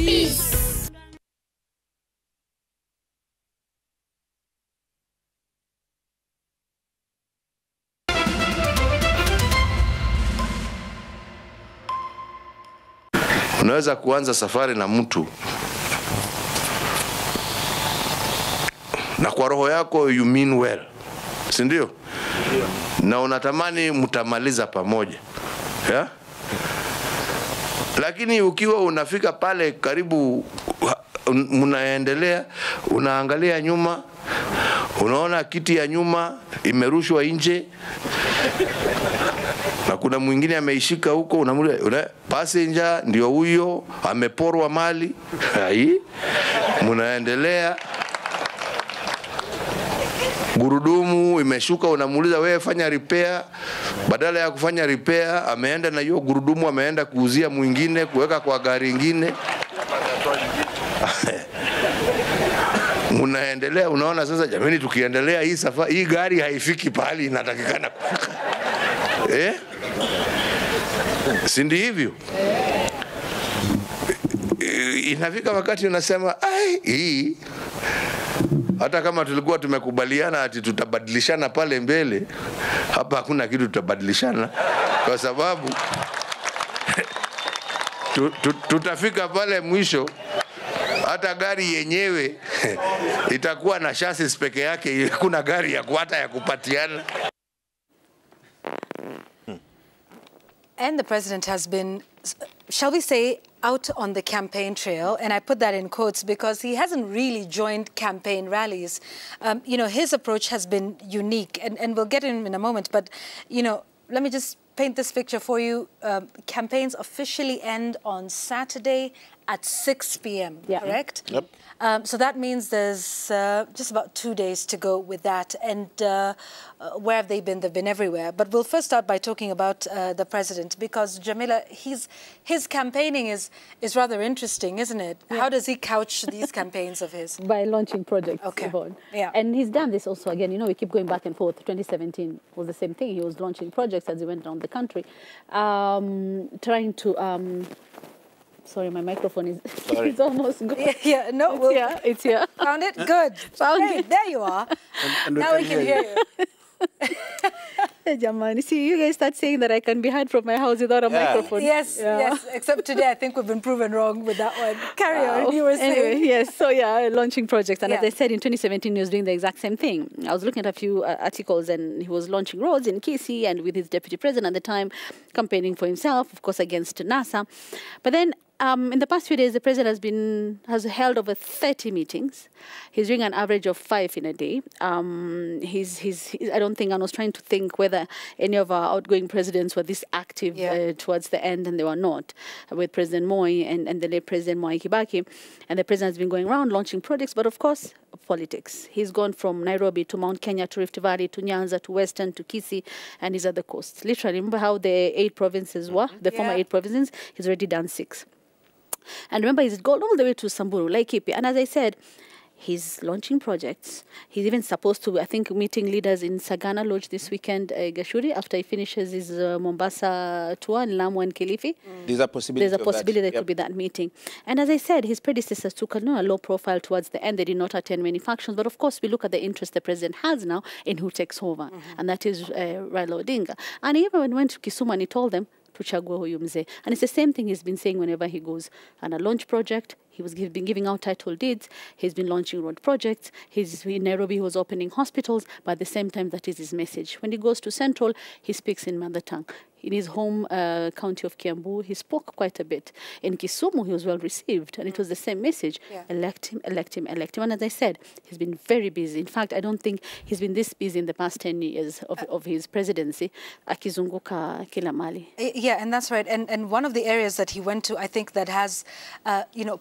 Peace. Unaweza kuanza safari na mtu na kwa roho yako you mean well, si ndio? Na unatamani mtamaliza pamoja, yeah? Lakini ukiwa unafika pale karibu, mnaendelea, unaangalia nyuma, unaona kiti ya nyuma imerushwa nje na kuna mwingine ameishika huko, unamuuliza passenger ndio huyo ameporwa mali. Hai, mnaendelea, gurudumu imeshuka, unamuuliza wewe fanya repair. Badala ya kufanya repair, ameenda na hiyo gurudumu ameenda kuuzia mwingine, kuweka kwa gari lingine. Mnaendelea, unaona sasa, jamani, tukiendelea hii safari, hii gari haifiki pahali inatakikana kufika. Si ndio hivyo? Inafika wakati unasema hii, hata kama tulikuwa tumekubaliana ati tutabadilishana pale mbele, hapa hakuna kitu tutabadilishana, kwa sababu tutafika pale mwisho hata gari yenyewe itakuwa na chassis peke yake, kuna gari ya kuata ya kupatiana. And the president has been, shall we say, out on the campaign trail, and I put that in quotes because he hasn't really joined campaign rallies. You know, his approach has been unique, and we'll get in a moment, but, you know, let me just paint this picture for you. Campaigns officially end on Saturday at 6 p.m., correct? Yep. So that means there's just about 2 days to go with that. And where have they been? They've been everywhere. But we'll first start by talking about the president, because Jamila, his campaigning is rather interesting, isn't it? Yeah. How does he couch these campaigns of his? By launching projects. Okay. Yeah. And he's done this also again. You know, we keep going back and forth. 2017 was the same thing. He was launching projects as he went around the country, trying to. Sorry, my microphone is it's almost gone. Yeah, no, it's here. Found it? Good. Found it. There you are. And now we can hear you. Hey, Jamani, see, you guys start saying that I can be heard from my house without a microphone. Yes, yes. Except today, I think we've been proven wrong with that one. Carry on. You were saying. Anyway, yes. So launching projects, and as I said, in 2017, he was doing the exact same thing. I was looking at a few articles, and he was launching roads in Kisii, and with his deputy president at the time, campaigning for himself, of course, against NASA. But then, in the past few days, the president has held over 30 meetings. He's doing an average of 5 in a day. I don't think I was trying to think whether any of our outgoing presidents were this active towards the end, and they were not. With President Moi and the late President Mwai Kibaki, and the president has been going around launching projects, but of course, politics. He's gone from Nairobi to Mount Kenya to Rift Valley to Nyanza to Western to Kisii and his other coasts. Literally, remember how the 8 provinces were, the former 8 provinces? He's already done 6. And remember, he's gone all the way to Samburu, Laikipia. And as I said, he's launching projects. He's even supposed to, I think, meeting leaders in Sagana Lodge this weekend, Gashuri, after he finishes his Mombasa tour in Lamu and Kilifi. There's a possibility there could be that meeting. And as I said, his predecessors took a low profile towards the end. They did not attend many functions. But of course, we look at the interest the president has now in who takes over. And that is Raila Odinga. And he even went to Kisumu and he told them, tuchague huyu mzee. And it's the same thing he's been saying whenever he goes on a launch project. He's been giving out title deeds. He's been launching road projects. In Nairobi, he was opening hospitals. But at the same time, that is his message. When he goes to Central, he speaks in mother tongue. In his home county of Kiambu, he spoke quite a bit. In Kisumu, he was well received, and it was the same message. Elect him, elect him, elect him. And as I said, he's been very busy. In fact, I don't think he's been this busy in the past 10 years of his presidency. Akizunguka kila mali. Yeah, and that's right. And one of the areas that he went to, I think, that has,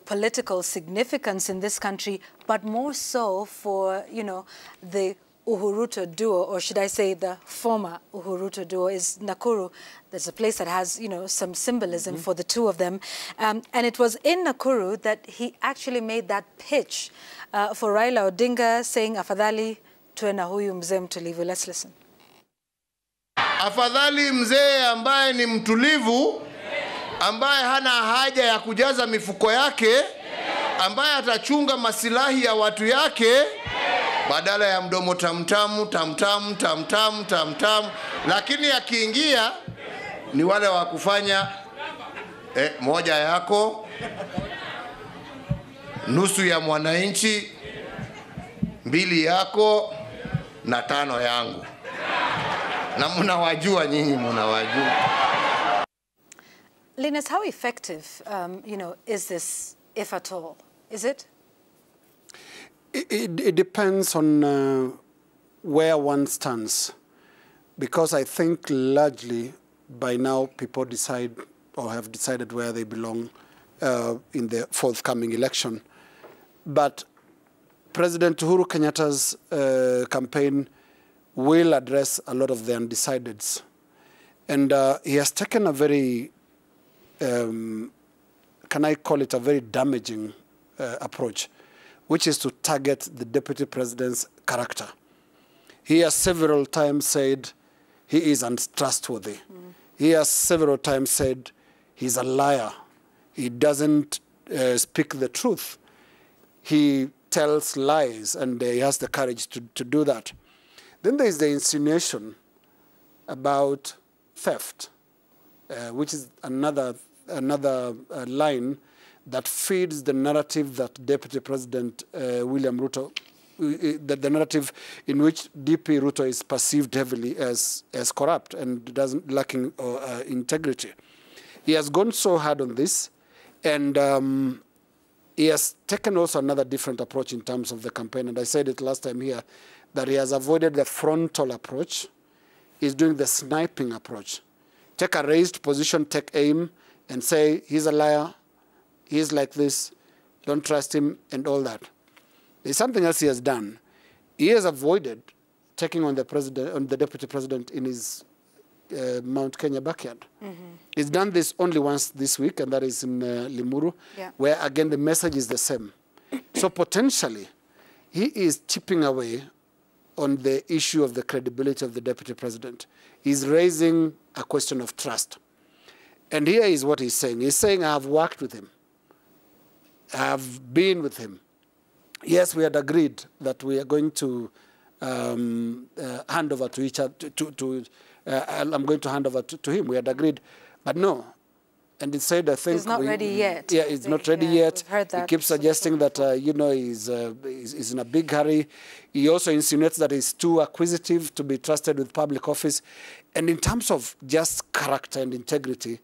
political significance in this country, but more so for, the Uhuru duo, or should I say the former Uhuru duo, is Nakuru. There's a place that has, some symbolism for the two of them. And it was in Nakuru that he actually made that pitch for Raila Odinga, saying, afadhali tuwe na huyu mzee mtulivu. Let's listen. Afadhali mzee ambaye ni mtulivu ambaye hana haja ya kujaza mifuko yake, ambaye atachunga masilahi ya watu yake, badala ya mdomo tamtamu tamtamu tamtamu tamtamu. Lakini akiingia ni wale wa kufanya moja yako, nusu ya Mwananchi, 2 yako na 5 yangu. Na mnawajua nyinyi, mnawajua. Linus, how effective, is this, if at all? Is it? It depends on where one stands, because I think largely by now people decide or have decided where they belong in the forthcoming election. But President Uhuru Kenyatta's campaign will address a lot of the undecideds. And he has taken a very, can I call it a very damaging approach, which is to target the Deputy President's character. He has several times said he is untrustworthy. He has several times said he's a liar. He doesn't speak the truth. He tells lies, and he has the courage to do that. Then there is the insinuation about theft, which is another line that feeds the narrative that Deputy President William Ruto, the narrative in which DP Ruto is perceived heavily as corrupt and lacking integrity. He has gone so hard on this, and he has taken also another different approach in terms of the campaign. And I said it last time here, that he has avoided the frontal approach. He's doing the sniping approach. Take a raised position, take aim, and say, he's a liar, he's like this, don't trust him, and all that. There's something else he has done. He has avoided taking on the president, on the deputy president in his Mount Kenya backyard. He's done this only once this week, and that is in Limuru, where again the message is the same. So potentially, he is chipping away on the issue of the credibility of the deputy president. He's raising a question of trust. And here is what he's saying. He's saying, I have worked with him. I have been with him. Yes, we had agreed that we are going to hand over to each other, I'm going to hand over to him. We had agreed, but no. And he said, I think... He's not ready yet. Yeah, he's not ready yet. He keeps suggesting that, he's in a big hurry. He also insinuates that he's too acquisitive to be trusted with public office. And in terms of just character and integrity,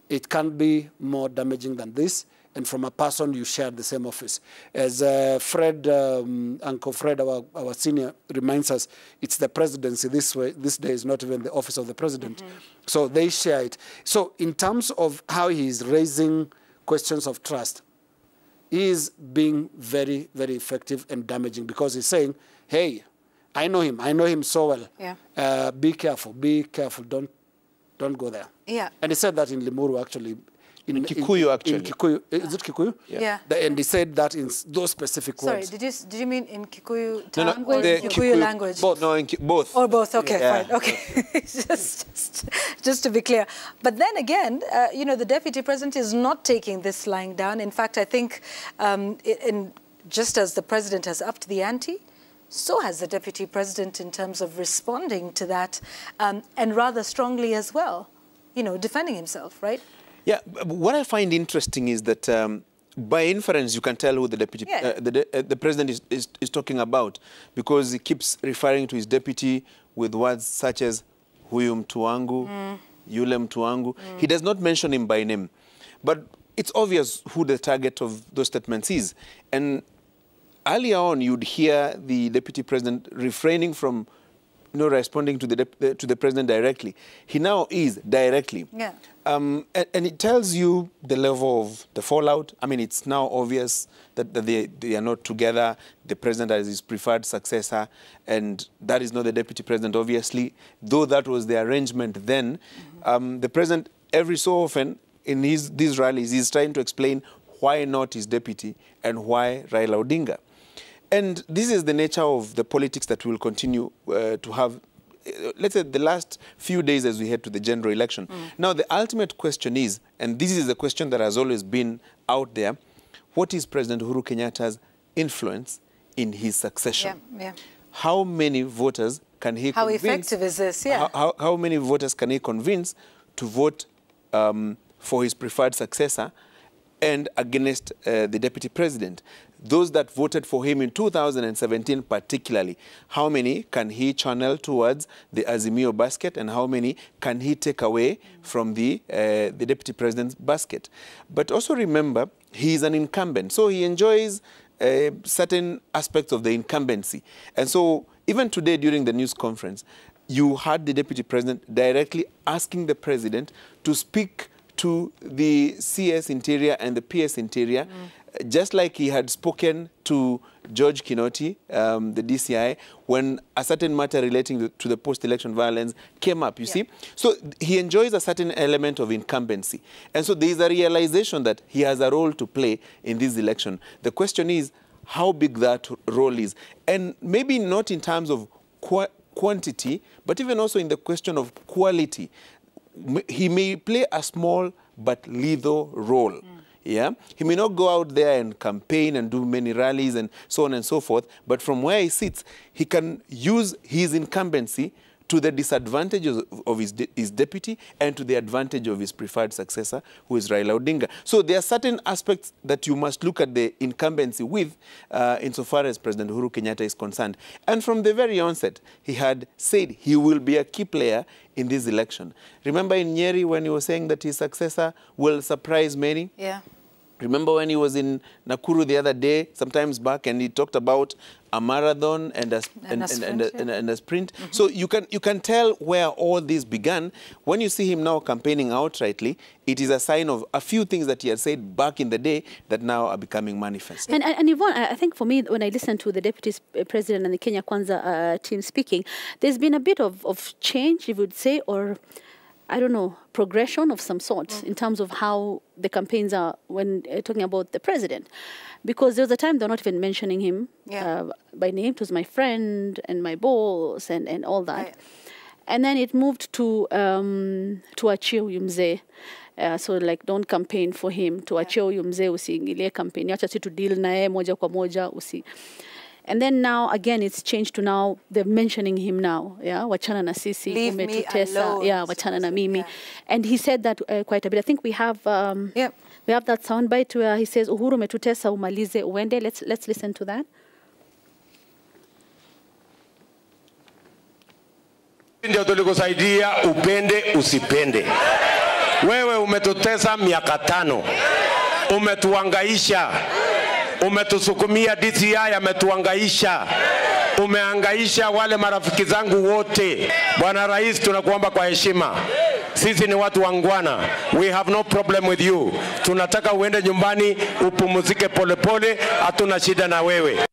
it can't be more damaging than this. And from a person you share the same office. As Fred, Uncle Fred, our senior, reminds us, it's the presidency this day is not even the office of the president. So they share it. So in terms of how he is raising questions of trust, he is being very, very effective and damaging, because he's saying, hey, I know him so well. Yeah. Be careful, don't go there. Yeah. And he said that in Limuru, actually. In Kikuyu, actually. In Kikuyu. Is it Kikuyu? Yeah. And he said that in those specific words. Sorry, did you mean in Kikuyu tongue language? Or Kikuyu language? Both. No, both. Or both, okay, fine, okay. just to be clear. But then again, the deputy president is not taking this lying down. In fact, I think just as the president has upped the ante, so has the deputy president in terms of responding to that, and rather strongly as well, defending himself, right? Yeah, what I find interesting is that by inference you can tell who the deputy, the president is talking about, because he keeps referring to his deputy with words such as huyu mtu wangu, yule mtu wangu. He does not mention him by name, but it's obvious who the target of those statements is. And earlier on, you'd hear the deputy president refraining from responding to the president directly. He now is directly. Yeah. And it tells you the level of the fallout. I mean, it's now obvious that they are not together. The president is his preferred successor, and that is not the deputy president, obviously. Though that was the arrangement then, the president, every so often, in these rallies, he's trying to explain why not his deputy and why Raila Odinga. And this is the nature of the politics that we'll continue to have let's say the last few days as we head to the general election. Now, the ultimate question is, and this is the question that has always been out there, what is President Uhuru Kenyatta's influence in his succession? Yeah. How many voters can he How convince? effective is this? Yeah. How many voters can he convince to vote for his preferred successor and against the deputy president? Those that voted for him in 2017 particularly, how many can he channel towards the Azimio basket and how many can he take away from the deputy president's basket? But also remember, he is an incumbent, so he enjoys certain aspects of the incumbency. And so even today during the news conference, you had the deputy president directly asking the president to speak to the CS Interior and the PS Interior, just like he had spoken to George Kinoti, the DCI, when a certain matter relating to the post-election violence came up, you see? So he enjoys a certain element of incumbency. And so there is a realization that he has a role to play in this election. The question is how big that role is. And maybe not in terms of quantity, but even also in the question of quality. He may play a small but lethal role. Yeah, he may not go out there and campaign and do many rallies and so on and so forth, but from where he sits, he can use his incumbency to the disadvantage of his deputy and to the advantage of his preferred successor, who is Raila Odinga. So there are certain aspects that you must look at the incumbency with insofar as President Uhuru Kenyatta is concerned. And from the very onset, he had said he will be a key player in this election. Remember in Nyeri when he was saying that his successor will surprise many? Yeah. Remember when he was in Nakuru the other day, sometimes back, and he talked about a marathon and a sprint. So you can tell where all this began. When you see him now campaigning outrightly, it is a sign of a few things that he had said back in the day that now are becoming manifest. And Yvonne, I think for me, when I listen to the Deputy President and the Kenya Kwanza team speaking, there's been a bit of change, you would say, or I don't know, progression of some sort in terms of how the campaigns are when talking about the president. Because there was a time they're not even mentioning him by name. It was my friend and my boss and all that. Right. And then it moved to achia huyu mzee. So like don't campaign for him. To achia huyu mzee usiingilie campaign. Acha si tu deal nae moja kwa moja usi. And then now, again, it's changed to now, they're mentioning him now, yeah, wachana na sisi, leave me alone. Yeah, wachana na mimi. And he said that quite a bit. I think we have we have that soundbite where he says, Uhuru umetutesa umalize uende. Let's listen to that. Ndio tulikusaidia upende usipende. Wewe umetutesa miaka 5. Umetuangaisha. Umetusukumia DCI ametuangaisha. Umeangaisha wale marafiki zangu wote. Bwana Rais, tunakuomba kwa heshima. Sisi ni watu wangwana. We have no problem with you. Tunataka uende nyumbani upumzike polepole, hatuna shida na wewe.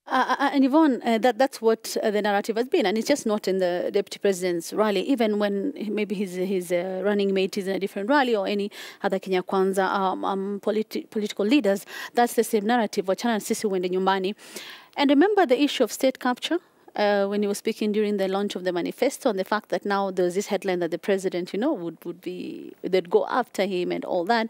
And Yvonne, that's what the narrative has been, and it's just not in the Deputy President's rally. Even when maybe his running mate is in a different rally or any other Kenya Kwanza political leaders, that's the same narrative. Wachana sisi uende nyumbani. And remember the issue of state capture when he was speaking during the launch of the manifesto, and the fact that now there's this headline that the president, they'd go after him and all that.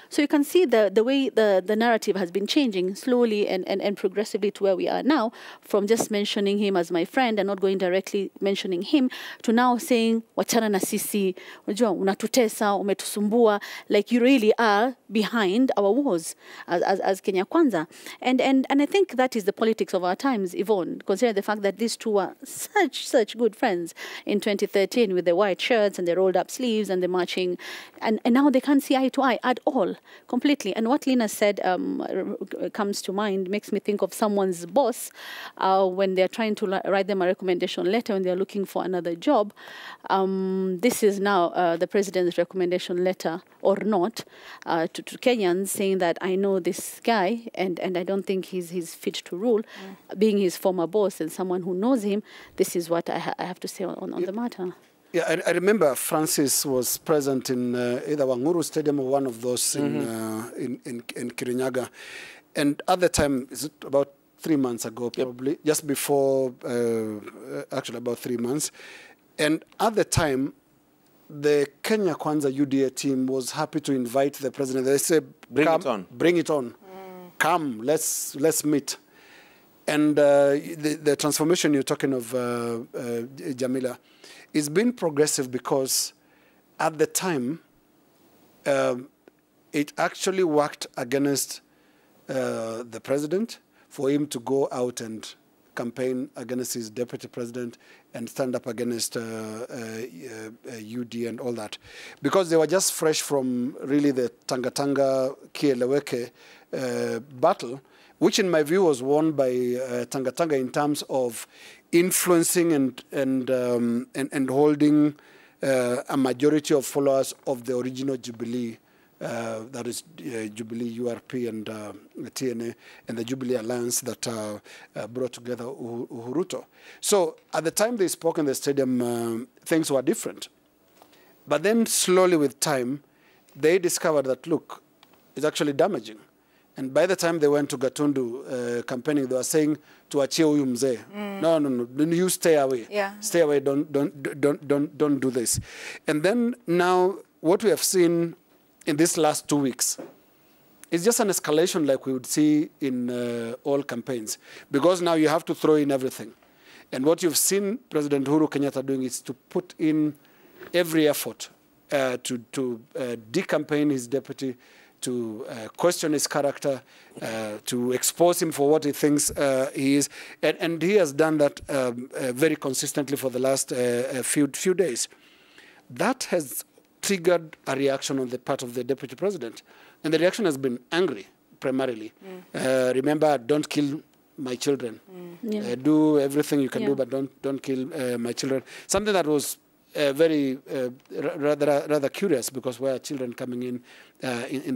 So you can see the way the narrative has been changing slowly and progressively to where we are now, from just mentioning him as my friend and not going directly mentioning him to now saying, wachana na sisi, unajua, unatutesa, umetusumbua, like you really are behind our wars as Kenya Kwanza. And I think that is the politics of our times, Yvonne, considering the fact that these two were such good friends in 2013 with the white shirts and the rolled up sleeves and the marching, and now they can't see eye to eye at all. Completely. And what Lina said comes to mind, makes me think of someone's boss when they're trying to write them a recommendation letter when they're looking for another job. This is now the president's recommendation letter, or not, to Kenyans, saying that I know this guy and I don't think he's fit to rule. Being his former boss and someone who knows him, this is what I have to say on the matter. Yeah, I remember Francis was present in either Wanguru Stadium or one of those in Kirinyaga. And at the time, is it about 3 months ago, probably, just before, actually about 3 months. And at the time, the Kenya Kwanza UDA team was happy to invite the president. They said, Bring it on. Bring it on. Come, let's meet. And the transformation you're talking of, Jamila, is been progressive because at the time, it actually worked against the president for him to go out and campaign against his deputy president and stand up against UD and all that. Because they were just fresh from really the Tangatanga Kieleweke battle, which in my view was won by Tangatanga in terms of influencing and holding a majority of followers of the original Jubilee, that is Jubilee, URP, and TNA, and the Jubilee Alliance that brought together Uhuruto. So at the time they spoke in the stadium, things were different. But then slowly with time, they discovered that, look, it's actually damaging. And by the time they went to Gatundu campaigning, they were saying to achie huyu mzee, no, you stay away. Yeah. Stay away, don't do this. And then now what we have seen in these last 2 weeks is just an escalation like we would see in all campaigns, because now you have to throw in everything. And what you've seen President Uhuru Kenyatta doing is to put in every effort to decampaign his deputy, to question his character, to expose him for what he thinks he is. And he has done that very consistently for the last few days. That has triggered a reaction on the part of the deputy president. And the reaction has been angry, primarily. Remember, don't kill my children. Do everything you can do, but don't kill my children. Something that was very rather curious, because where are children coming in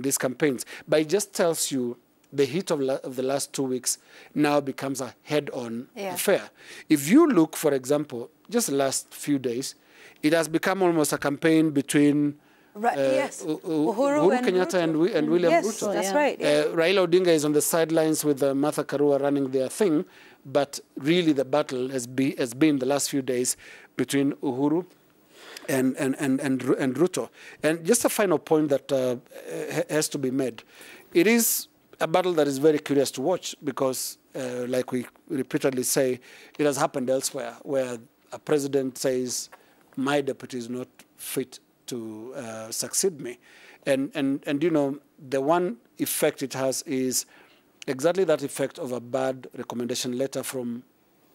these campaigns? But it just tells you the heat of the last 2 weeks now becomes a head-on affair. If you look, for example, just the last few days, it has become almost a campaign between Uhuru Kenyatta and William Ruto. Yes, that's right. Raila Odinga is on the sidelines with Martha Karua running their thing, but really the battle has been the last few days between Uhuru and Ruto. And just a final point that has to be made. It is a battle that is very curious to watch because, like we repeatedly say, it has happened elsewhere where a president says, my deputy is not fit to succeed me. And you know, the one effect it has is exactly that effect of a bad recommendation letter from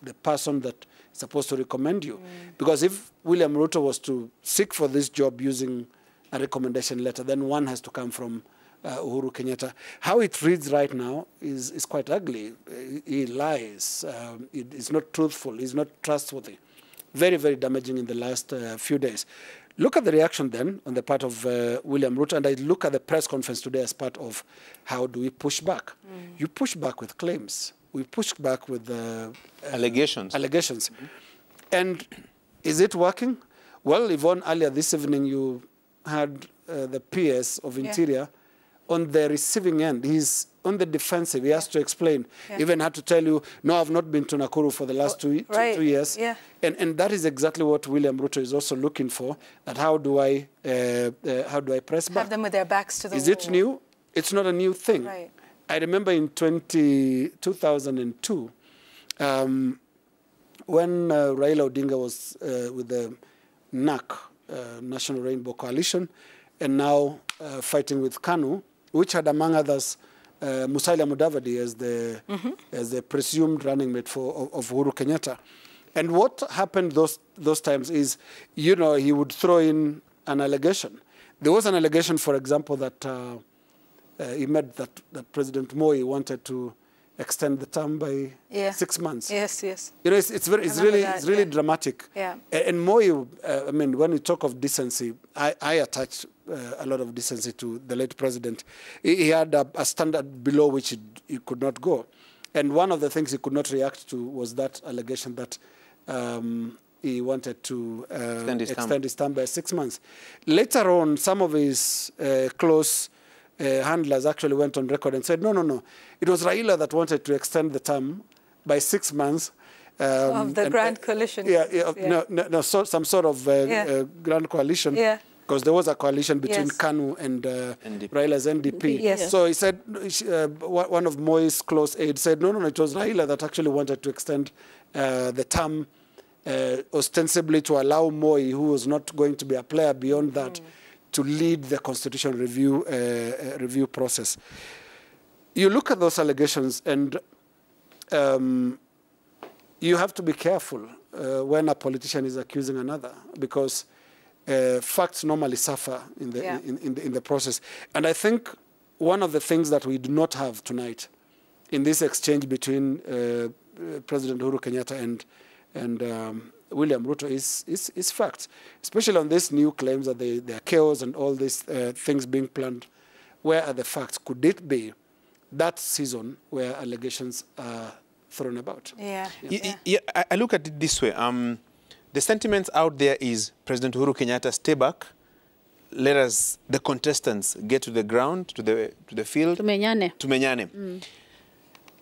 the person that is supposed to recommend you. Because if William Ruto was to seek for this job using a recommendation letter, then one has to come from Uhuru Kenyatta. How it reads right now is quite ugly. He lies. He's not truthful. He's not trustworthy. Very, very damaging in the last few days. Look at the reaction then on the part of William Ruto, and I look at the press conference today as part of how do we push back. You push back with claims. We push back with allegations. And is it working? Well, Yvonne, earlier this evening you had the PS of Interior on the receiving end. He's on the defensive. He has to explain. Even had to tell you, no, I've not been to Nakuru for the last two years. And that is exactly what William Ruto is also looking for. That how do I press back? Have them with their backs to the wall. Is it new? It's not a new thing. Right. I remember in 2002, when Raila Odinga was with the NAC, National Rainbow Coalition, and now fighting with KANU, which had, among others, Musalia Mudavadi as the presumed running mate of Uhuru Kenyatta. And what happened those times is, you know, he would throw in an allegation. There was an allegation, for example, that he made that President Moi wanted to extend the term by 6 months. Yes. You know, it's really dramatic. Yeah. And Moi, I mean, when we talk of decency, I attach a lot of decency to the late president. He had a standard below which he could not go. And one of the things he could not react to was that allegation that he wanted to extend his term by 6 months. Later on, some of his close handlers actually went on record and said, no, it was Raila that wanted to extend the term by 6 months. Of the Grand Coalition. So some sort of Grand Coalition. Yeah. Because there was a coalition between KANU and Raila's NDP. Yes. So he said, one of Moi's close aides said, no, it was Raila that actually wanted to extend the term ostensibly to allow Moi, who was not going to be a player beyond that, to lead the constitutional review process. You look at those allegations and you have to be careful when a politician is accusing another, because facts normally suffer in the process. And I think one of the things that we do not have tonight in this exchange between President Uhuru Kenyatta and William Ruto is facts, especially on these new claims that there are chaos and all these things being planned. Where are the facts? Could it be that season where allegations are thrown about? I look at it this way. The sentiments out there is President Uhuru Kenyatta, stay back. Let us, the contestants, get to the ground, to the field. Tumenyane.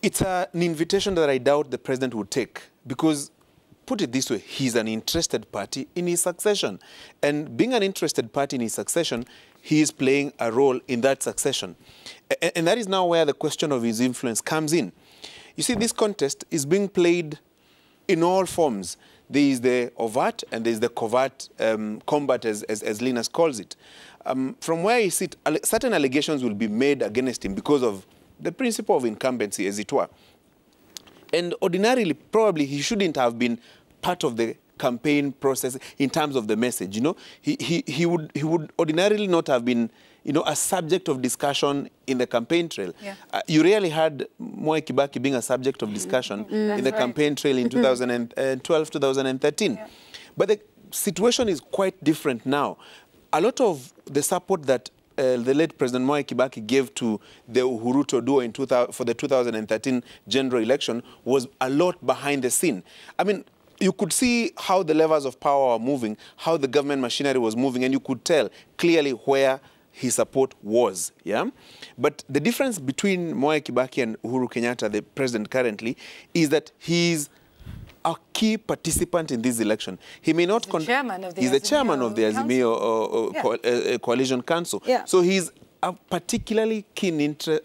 It's an invitation that I doubt the president would take, because, put it this way, he's an interested party in his succession. And being an interested party in his succession, he is playing a role in that succession. And that is now where the question of his influence comes in. You see, this contest is being played in all forms. There is the overt and there is the covert combat, as Linus calls it. From where he sits, certain allegations will be made against him because of the principle of incumbency, as it were. And ordinarily, probably, he shouldn't have been part of the campaign process in terms of the message. You know, he would ordinarily not have been, a subject of discussion in the campaign trail. Yeah. You rarely had Mwai Kibaki being a subject of discussion in the campaign trail in 2012, 2013. Yeah. But the situation is quite different now. A lot of the support that the late President Mwai Kibaki gave to the Uhuru duo for the 2013 general election was a lot behind the scene. I mean, you could see how the levers of power were moving, how the government machinery was moving, and you could tell clearly where his support was. Yeah? But the difference between Mwai Kibaki and Uhuru Kenyatta, the president currently, is that he's a key participant in this election. He may not... He's the chairman of the Azimio Coalition Council. Yeah. So he's a particularly keen interest,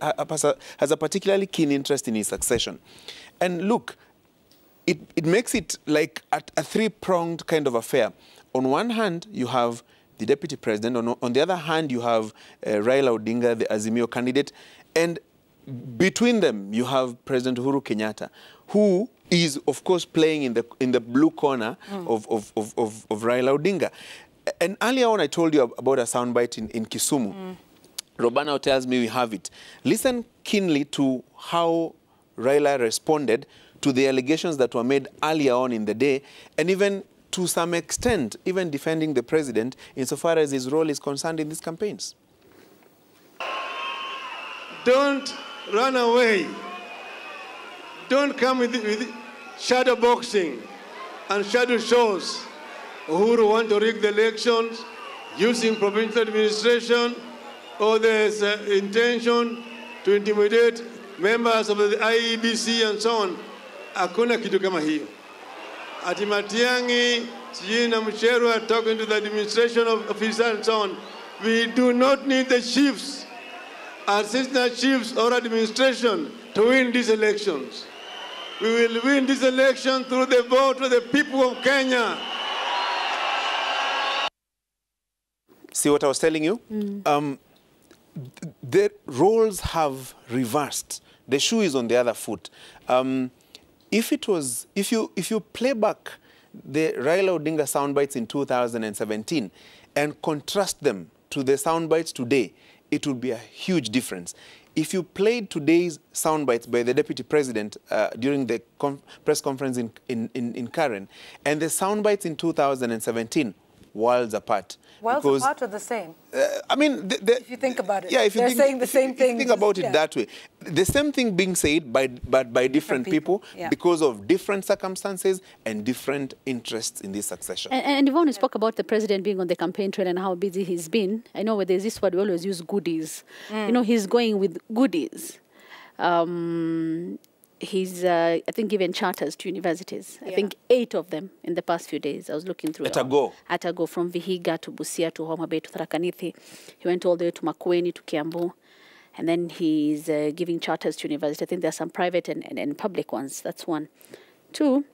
has a particularly keen interest in his succession. And look, it makes it like a three-pronged kind of affair. On one hand, you have the deputy president. On the other hand, you have Raila Odinga, the Azimio candidate. And between them, you have President Uhuru Kenyatta, who is, of course, playing in the blue corner of Raila Odinga. And earlier on, I told you about a soundbite in Kisumu. Robana tells me we have it. Listen keenly to how Raila responded to the allegations that were made earlier on in the day, and even to some extent, even defending the president insofar as his role is concerned in these campaigns. Don't run away. Don't come with shadow boxing and shadow shows. Uhuru want to rig the elections using provincial administration, or there's intention to intimidate members of the IEBC and so on. Hakuna kitu kama hiyo. Ati Matiang'i, Sijui na Mcherwa talking to the administration officers and so on. We do not need the chiefs, assistant chiefs or administration to win these elections. We will win this election through the vote of the people of Kenya. See what I was telling you? The roles have reversed. The shoe is on the other foot. If you play back the Raila Odinga soundbites in 2017 and contrast them to the soundbites today, it will be a huge difference. If you played today's soundbites by the Deputy President during the press conference in Karen, and the soundbites in 2017, worlds apart. Worlds because, apart are the same. I mean, If you think about it, yeah, if you they're think, saying the same thing. If you think about it that way, the same thing being said but by different people Yeah. because of different circumstances and different interests in this succession. And Yvonne spoke about the president being on the campaign trail and how busy he's been. I know there's this word we always use, goodies. You know, he's going with goodies. He's, I think, given charters to universities. I think 8 of them in the past few days. I was looking through At a go. At a go, from Vihiga to Busia to Homa Bay to Tharaka Nithi. He went all the way to Makueni to Kiambu. And then he's giving charters to universities. I think there are some private and public ones. That's one. 2,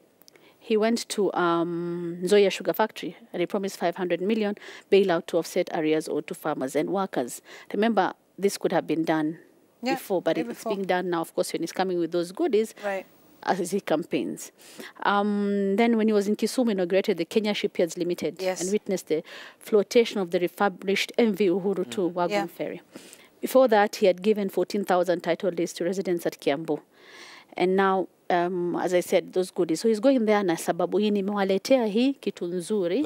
he went to Nzoia Sugar Factory and he promised 500 million bailout to offset arrears owed to farmers and workers. Remember, this could have been done before, but it's being done now, of course, when he's coming with those goodies as he campaigns. Then when he was in Kisumu, inaugurated the Kenya Shipyards Limited and witnessed the flotation of the refurbished MV Uhuru to Wagon Ferry. Before that, he had given 14,000 title deeds to residents at Kiambu. And now, as I said, those goodies. So he's going there na sababu hii nimewaletea hii kitu nzuri.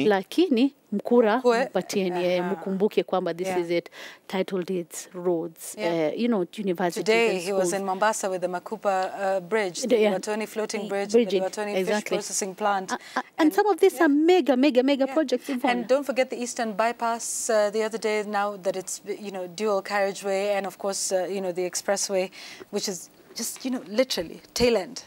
Lakini mkura mpatieni mkumbuke kwamba this is it. Title deeds, roads, you know, universities. Today he was in Mombasa with the Makupa bridge, the Watoni floating bridge, the Watoni fish processing plant. And some of these are mega projects involved. And don't forget the Eastern Bypass the other day, now that it's, you know, dual carriageway, and of course, you know, the expressway, which is just, you know, literally tail end.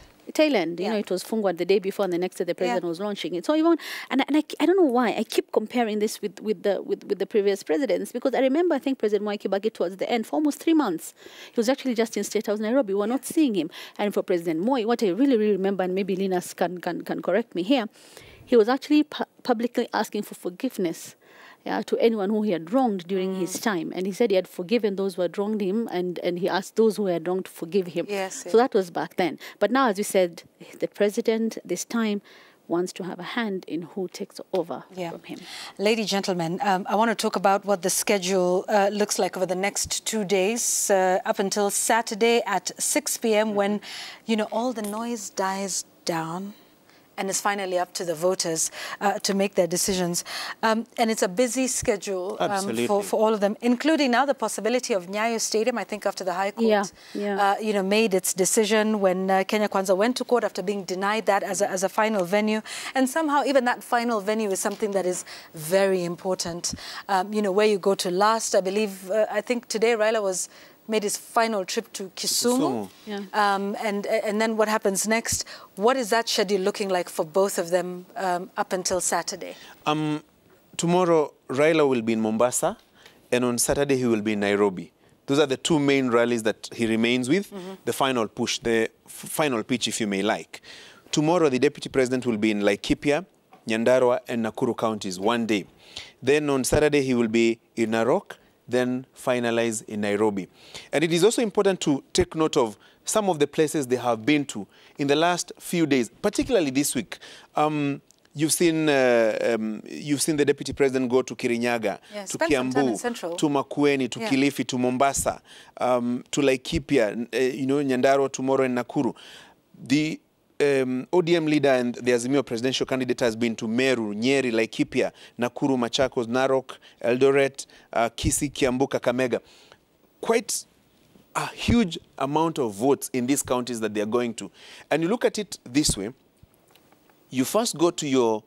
You know, it was Fungwa the day before, and the next day the president was launching it. So even, and I don't know why I keep comparing this with the previous presidents, because I remember, I think President Mwai Kibaki towards the end, for almost 3 months, he was actually just in State House, Nairobi. We were not seeing him. And for President Moi, what I really remember, and maybe Linus can correct me here, he was actually publicly asking for forgiveness to anyone who he had wronged during his time. And he said he had forgiven those who had wronged him, and he asked those who had wronged to forgive him. So that was back then. But now, as you said, the president this time wants to have a hand in who takes over from him. Ladies and gentlemen, I want to talk about what the schedule looks like over the next 2 days, up until Saturday at 6 p.m. when, you know, all the noise dies down. And it's finally up to the voters to make their decisions. And it's a busy schedule for all of them, including now the possibility of Nyayo Stadium. I think after the High Court you know, made its decision when Kenya Kwanza went to court after being denied that as a final venue. And somehow even that final venue is something that is very important. You know, where you go to last. I believe, I think today Raila made his final trip to Kisumu. And then what happens next? What is that schedule looking like for both of them up until Saturday? Tomorrow, Raila will be in Mombasa, and on Saturday he will be in Nairobi. Those are the 2 main rallies that he remains with, the final push, the final pitch, if you may like. Tomorrow, the Deputy President will be in Laikipia, Nyandarua, and Nakuru counties, 1 day. Then on Saturday, he will be in Narok, then finalize in Nairobi. And it is also important to take note of some of the places they have been to in the last few days, particularly this week. You've seen the Deputy President go to Kirinyaga, to Kiambu, to Makueni, to Kilifi, to Mombasa, to Laikipia, you know, Nyandarua tomorrow, and Nakuru. The ODM leader and the Azimio presidential candidate has been to Meru, Nyeri, Laikipia, Nakuru, Machakos, Narok, Eldoret, Kisii, Kiambu, Kakamega. Quite a huge amount of votes in these counties that they are going to. And you look at it this way, you first go to your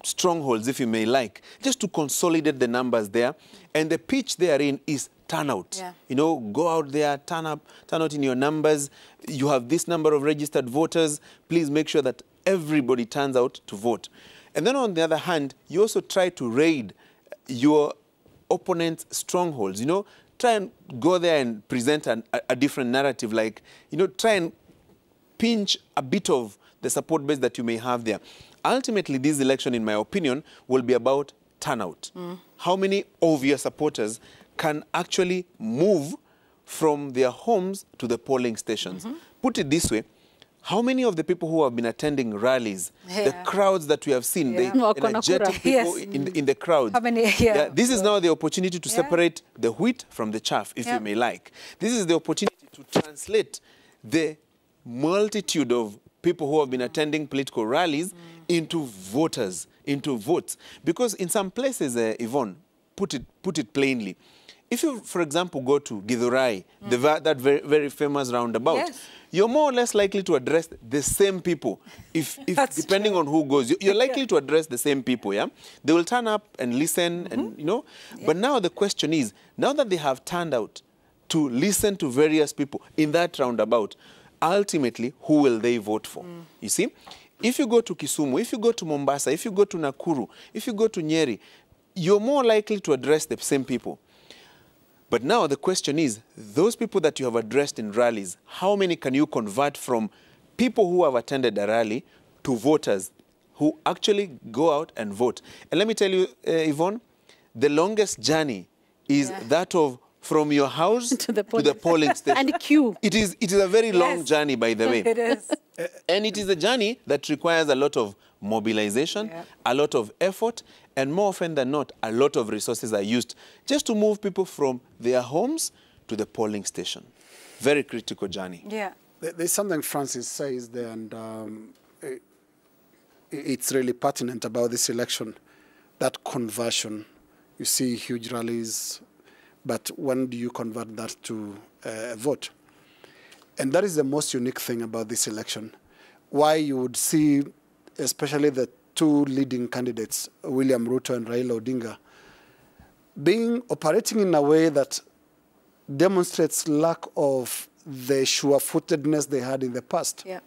strongholds, if you may like, just to consolidate the numbers there. And the pitch they are in is turnout. You know, go out there, turn out in your numbers. You have this number of registered voters. Please make sure that everybody turns out to vote. And then on the other hand, you also try to raid your opponent's strongholds. You know, try and go there and present a different narrative, like, you know, try and pinch a bit of the support base that you may have there. Ultimately, this election, in my opinion, will be about turnout. How many of your supporters can actually move from their homes to the polling stations? Put it this way, how many of the people who have been attending rallies, the crowds that we have seen, the energetic people in the crowds, this is now the opportunity to separate the wheat from the chaff, if you may like. This is the opportunity to translate the multitude of people who have been attending political rallies into voters into votes. Because in some places, Yvonne, put it plainly, if you, for example, go to Githurai, that very, very famous roundabout, yes, you're more or less likely to address the same people. If depending on who goes, you're likely to address the same people, yeah? They will turn up and listen, and, you know. Yeah. But now the question is, now that they have turned out to listen to various people in that roundabout, ultimately, who will they vote for? You see? If you go to Kisumu, if you go to Mombasa, if you go to Nakuru, if you go to Nyeri, you're more likely to address the same people. But now the question is, those people that you have addressed in rallies, how many can you convert from people who have attended a rally to voters who actually go out and vote? And let me tell you, Yvonne, the longest journey is that of from your house to the polling station. And queue. It is a very long journey, by the way. It is. And it is a journey that requires a lot of mobilization, a lot of effort, and more often than not, a lot of resources are used just to move people from their homes to the polling station. Very critical journey. Yeah. There's something Francis says there, and it's really pertinent about this election, that conversion. You see huge rallies, but when do you convert that to a vote? And that is the most unique thing about this election. Why you would see, especially the two leading candidates, William Ruto and Raila Odinga, operating in a way that demonstrates lack of the sure-footedness they had in the past. Yeah.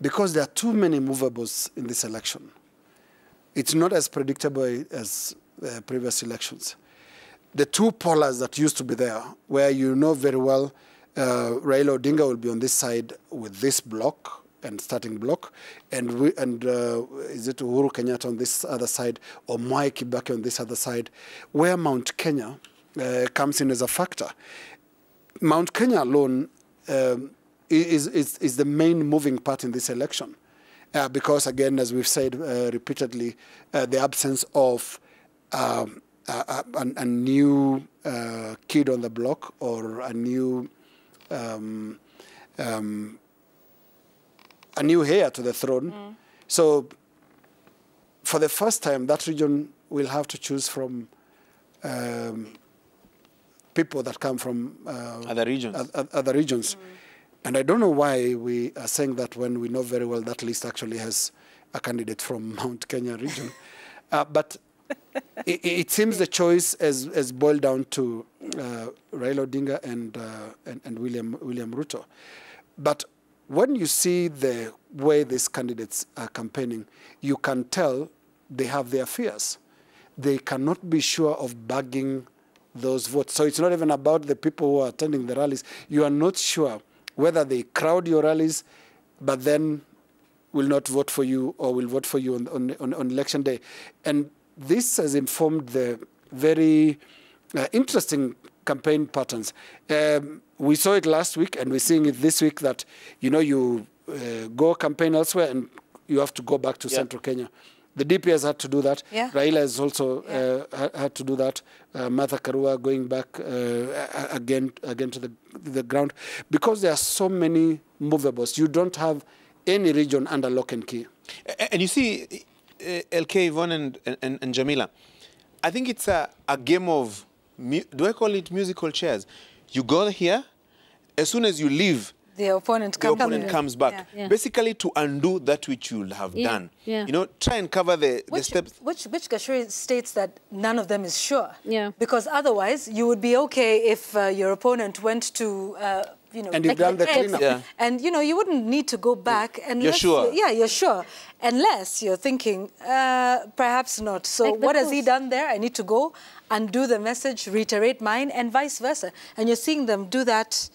Because there are too many movables in this election. It's not as predictable as previous elections. The two polars that used to be there, where you know very well Raila Odinga will be on this side with this block and starting block, and is it Uhuru Kenyatta on this other side, or Mwai Kibaki on this other side, where Mount Kenya comes in as a factor. Mount Kenya alone is the main moving part in this election, because again, as we've said repeatedly, the absence of a new kid on the block or a new heir to the throne. So for the first time, that region will have to choose from people that come from other regions. And I don't know why we are saying that when we know very well that list actually has a candidate from Mount Kenya region. But it seems the choice has boiled down to Raila Odinga and William Ruto. But when you see the way these candidates are campaigning, you can tell they have their fears. They cannot be sure of bagging those votes. So it's not even about the people who are attending the rallies. You are not sure whether they crowd your rallies, but then will not vote for you or will vote for you on election day. And this has informed the very interesting campaign patterns. We saw it last week, and we're seeing it this week, that, you know, you go campaign elsewhere and you have to go back to central Kenya. The DP has had to do that. Yeah. Raila has also had to do that. Martha Karua going back again to the ground. Because there are so many movables, you don't have any region under lock and key. And you see, LK, Yvonne, and Jamila, I think it's a game of, do I call it musical chairs? You go here, as soon as you leave, the opponent comes back. Basically to undo that which you'll have done. You know, try and cover the steps. Which Gachuri states that none of them is sure. Because otherwise, you would be okay if your opponent went to, you know, and you've done the cleanup. And, you know, you wouldn't need to go back. You're sure. You're sure. Unless you're thinking, perhaps not. So what has he done there? I need to go, undo the message, reiterate mine, and vice versa. And you're seeing them do that,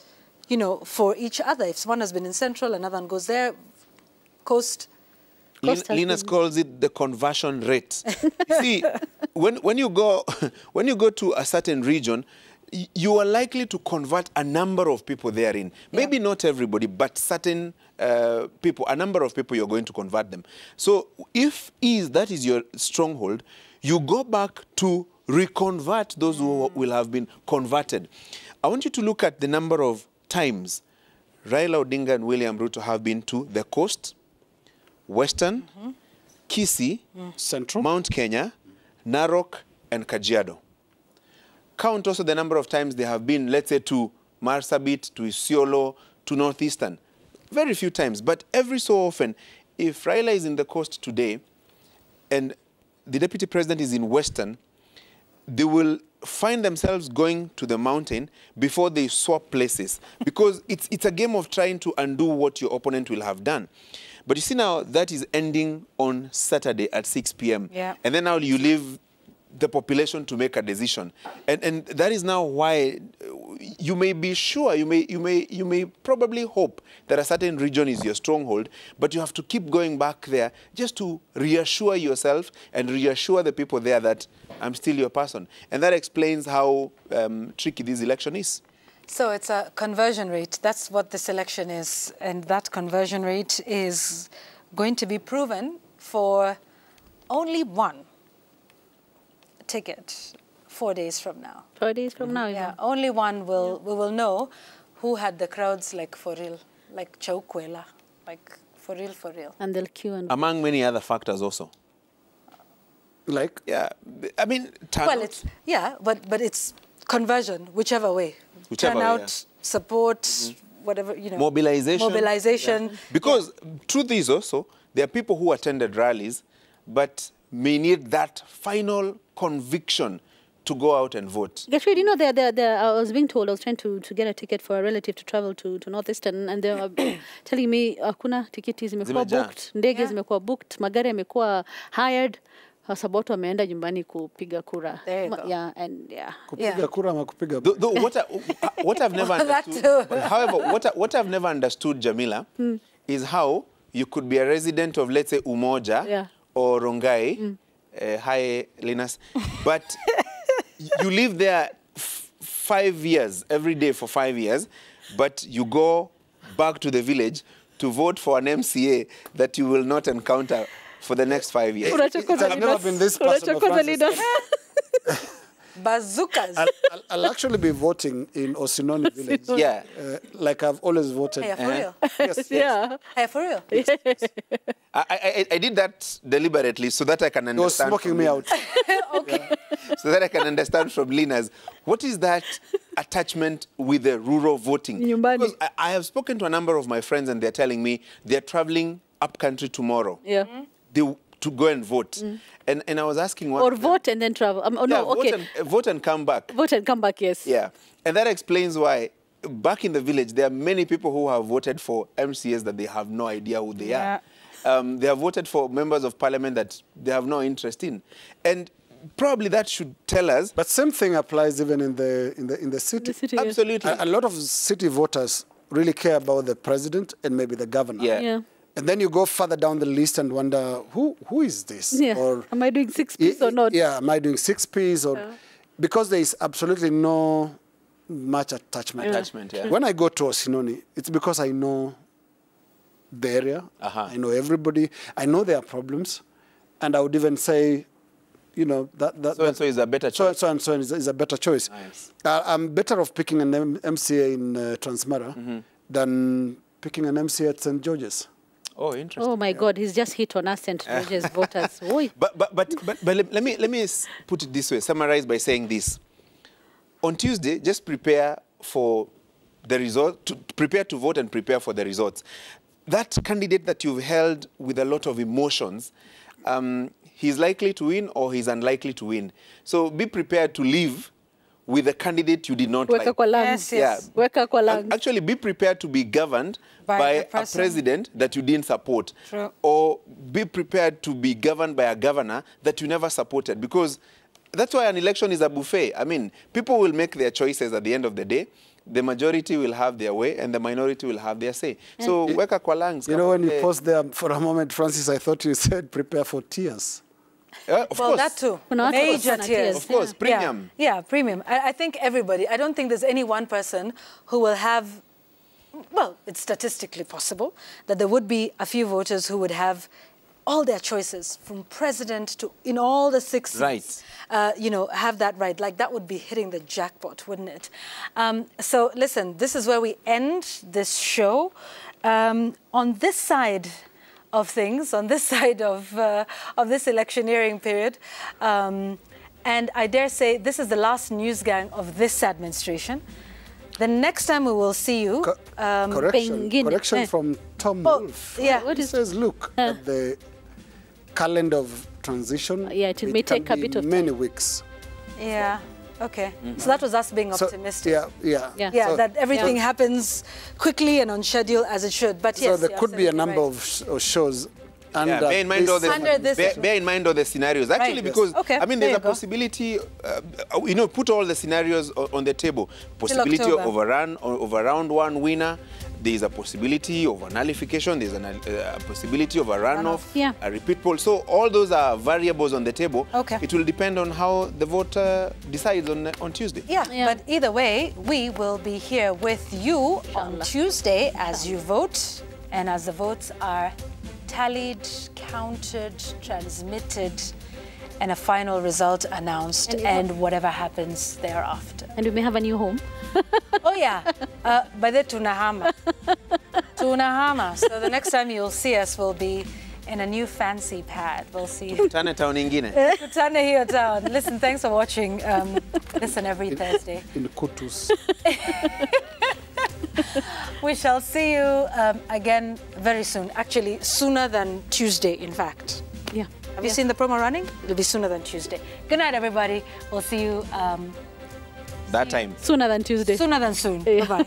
you know, for each other. If one has been in Central, another one goes there, Coast. Linus calls it the conversion rate. You see, when you go to a certain region, you are likely to convert a number of people therein. Maybe not everybody, but certain people, a number of people, you're going to convert them. So if that is your stronghold, you go back to reconvert those who will have been converted. I want you to look at the number of times Raila Odinga and William Ruto have been to the Coast, Western, Kisii, Central. Mount Kenya, Narok, and Kajiado. Count also the number of times they have been, let's say, to Marsabit, to Isiolo, to Northeastern. Very few times, but every so often, if Raila is in the coast today and the deputy president is in Western, they will find themselves going to the mountain before they swap places, because it's a game of trying to undo what your opponent will have done. But you see now, that is ending on Saturday at 6 p.m. Yeah. And then now you leave the population to make a decision. And that is now why you may be sure, you may probably hope that a certain region is your stronghold, but you have to keep going back there just to reassure yourself and reassure the people there that I'm still your person. And that explains how tricky this election is. So it's a conversion rate. That's what this election is. And that conversion rate is going to be proven for only one ticket 4 days from now. 4 days from now, Yeah, only one we will know who had the crowds like for real, like Chaukwela, like for real, for real. And they'll queue and Among many other factors also. Like? Yeah, I mean, turnout. Well, it's, yeah, but it's conversion, whichever way. Whichever way, Turnout, yeah. support, whatever, you know. Mobilization. Mobilization. Yeah. Because truth is also, there are people who attended rallies, but may need that final conviction to go out and vote. Gashwid, you know, I was being told, I was trying to get a ticket for a relative to travel to Northeastern, and they were telling me, hakuna tiketi zimekuwa booked, ndege zimekuwa booked, magari yamekuwa hired, sababu watu wameenda nyumbani kupiga kura. There you go. Yeah, and yeah. Kupiga kura ama kupiga What I've never understood, however, what I've never understood, Jamila, is how you could be a resident of, let's say, Umoja or Rongai, hi, Linus, but you live there 5 years, every day for 5 years, but you go back to the village to vote for an MCA that you will not encounter for the next 5 years. I've never been this personal, Francis. Bazookas. I'll actually be voting in Osinoni village. Yeah. Like I've always voted. Hey, for real? Yes. Yeah. Hey, for real? I did that deliberately so that I can understand. You're smoking me out. Okay. So that I can understand from Linas, what is that attachment with the rural voting? Nyumbani. Because I have spoken to a number of my friends and they're telling me they're traveling up country tomorrow. Yeah. To go and vote. And I was asking what... Or vote and then travel. Vote and come back. Vote and come back, yes. Yeah. And that explains why back in the village, there are many people who have voted for MCAs that they have no idea who they are. They have voted for members of parliament that they have no interest in. And probably that should tell us... But same thing applies even in the city. The city, Absolutely. A lot of city voters really care about the president and maybe the governor. Yeah. And then you go further down the list and wonder, who is this? Yeah. Or am I doing 6Ps or not? Yeah, am I doing 6Ps? Or because there is absolutely no much attachment. Yeah. When I go to Osinoni, it's because I know the area. I know everybody. I know their problems. And I would even say, you know, so is a better choice. So is a better choice. Nice. I'm better off picking an MCA in Transmara than picking an MCA at St. George's. Oh, interesting. Oh my God, he's just hit on us St. George's voters. But let me put it this way, summarize by saying this. On Tuesday, just prepare for the result, prepare to vote and prepare for the results. That candidate that you've held with a lot of emotions, he's likely to win or he's unlikely to win. So be prepared to leave with a candidate you did not like. Yes. Yeah. Actually, be prepared to be governed by a president that you didn't support. True. Or be prepared to be governed by a governor that you never supported. Because that's why an election is a buffet. I mean, people will make their choices at the end of the day. The majority will have their way and the minority will have their say. So, weka kwa lungs. You know, when you paused there for a moment, Francis, I thought you said prepare for tears. Of course. That too. Major tears. Of course, premium. Yeah, premium. I think everybody, I don't think there's any one person who will have, well, it's statistically possible that there would be a few voters who would have all their choices from president to in all the 6 seats, you know, have that right. Like that would be hitting the jackpot, wouldn't it? So listen, this is where we end this show. On this side of things on this side of this electioneering period. And I dare say this is the last news gang of this administration. The next time we will see you... Correction from Tom Wolfe. Yeah. What he says, look at the calendar of transition. Yeah, it may take a bit of many weeks. Yeah. Okay. So that was us being optimistic. Yeah. So that everything happens quickly and on schedule as it should. But yes, so there could be a number of shows. And bear in mind all the scenarios. Actually, right. because I mean, there's a go. possibility. Put all the scenarios on the table. Possibility of a round one winner. There is a possibility of a nullification. There's a possibility of a runoff, a repeat poll. So all those are variables on the table. Okay. It will depend on how the voter decides on Tuesday. Yeah, but either way, we will be here with you on Tuesday as you vote and as the votes are tallied, counted, transmitted, and a final result announced, and whatever happens thereafter. And we may have a new home. Oh yeah, by the Tunahama. Tunahama. So the next time you'll see us will be in a new fancy pad. We'll see you. Kutane town ingine. Kutane hiyo town. Listen, thanks for watching. Listen every Thursday. In Kutus. We shall see you again very soon. Actually, sooner than Tuesday, in fact. Yeah. Have you seen the promo running? It'll be sooner than Tuesday. Good night, everybody. We'll see you that time. Sooner than Tuesday. Sooner than soon. Bye-bye.